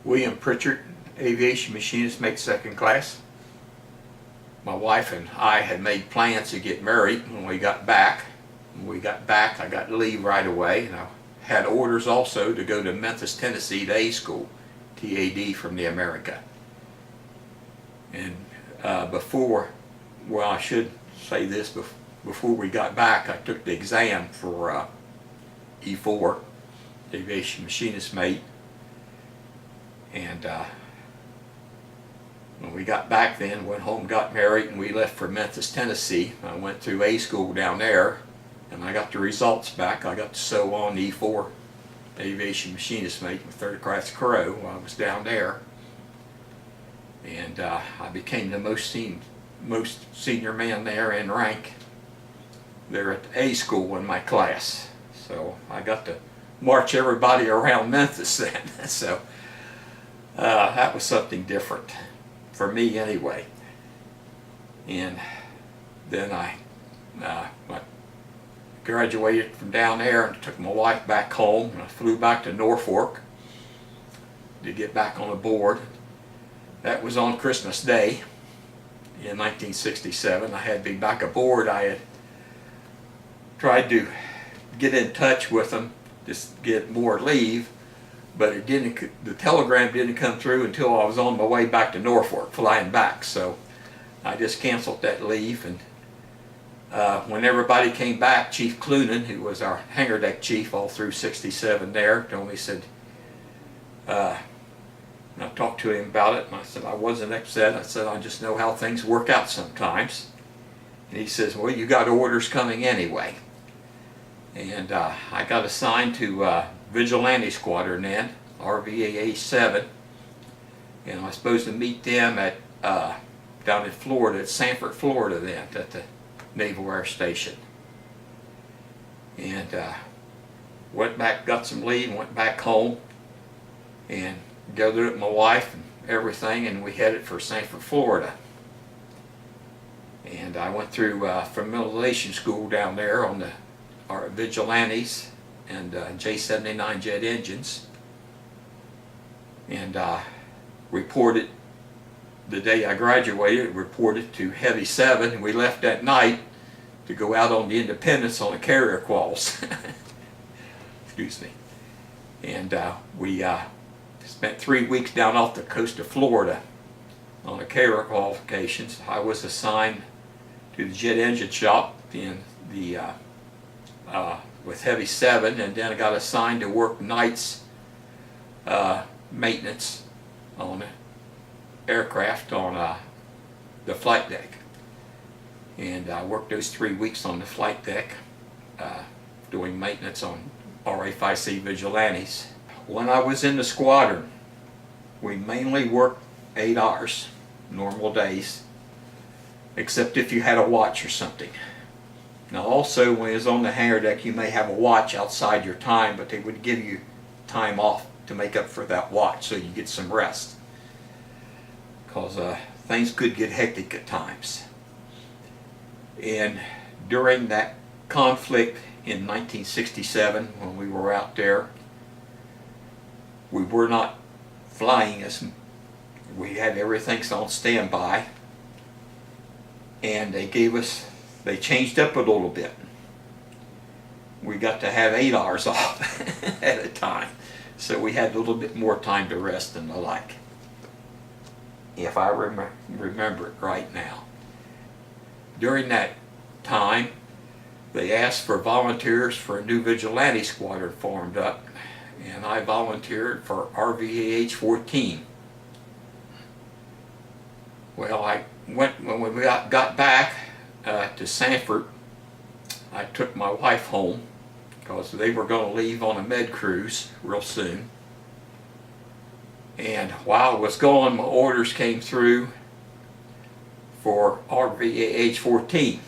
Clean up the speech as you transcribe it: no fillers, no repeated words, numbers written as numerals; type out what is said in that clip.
William Pritchard, aviation machinist, mate second class. My wife and I had made plans to get married when we got back. When we got back, I got leave right away, and I had orders also to go to Memphis, Tennessee to A school, TAD from the America. And I should say this, before we got back, I took the exam for E4, aviation machinist mate. And when we got back then, went home, got married, and we left for Memphis, Tennessee. I went through A school down there, and I got the results back. I got to sew on E4, aviation machinist mate with third class crew while I was down there. And I became the most senior man there in rank there at A school in my class. So I got to march everybody around Memphis then. So that was something different for me anyway. And then I graduated from down there and took my wife back home, and I flew back to Norfolk to get back on the board. That was on Christmas Day in 1967. I had to be back aboard. I had tried to get in touch with them, just get more leave, but it didn't. The telegram didn't come through until I was on my way back to Norfolk, flying back. So I just canceled that leave, and when everybody came back, Chief Clunan, who was our hangar deck chief all through '67 there, told me, said, and I talked to him about it, and I said I wasn't upset. I said I just know how things work out sometimes. And he says, well, you got orders coming anyway. And I got assigned to Vigilante Squadron then, RVAH 7, and I was supposed to meet them at down in Florida, at Sanford, Florida then, at the Naval Air Station. And went back, got some leave, went back home, and gathered up my wife and everything, and we headed for Sanford, Florida. And I went through familiarization school down there on our Vigilantes and J-79 jet engines, and reported the day I graduated, reported to Heavy 7, and we left that night to go out on the Independence on the carrier quals. Excuse me. And we spent 3 weeks down off the coast of Florida on the carrier qualifications. I was assigned to the jet engine shop in the with Heavy 7, and then I got assigned to work nights maintenance on aircraft on the flight deck. And I worked those 3 weeks on the flight deck doing maintenance on RA-5C Vigilantes. When I was in the squadron, we mainly worked 8 hours, normal days, except if you had a watch or something. Now also, when it was on the hangar deck, you may have a watch outside your time, but they would give you time off to make up for that watch so you get some rest, because things could get hectic at times. And during that conflict in 1967, when we were out there, we were not flying as we had everything on standby, and they changed up a little bit. We got to have 8 hours off at a time, so we had a little bit more time to rest and the like, if I remember it right now. During that time, they asked for volunteers for a new vigilante squadron formed up, and I volunteered for RVAH 14. Well, when we got back to Sanford, I took my wife home because they were going to leave on a med cruise real soon. And while I was gone, my orders came through for RVAH 14.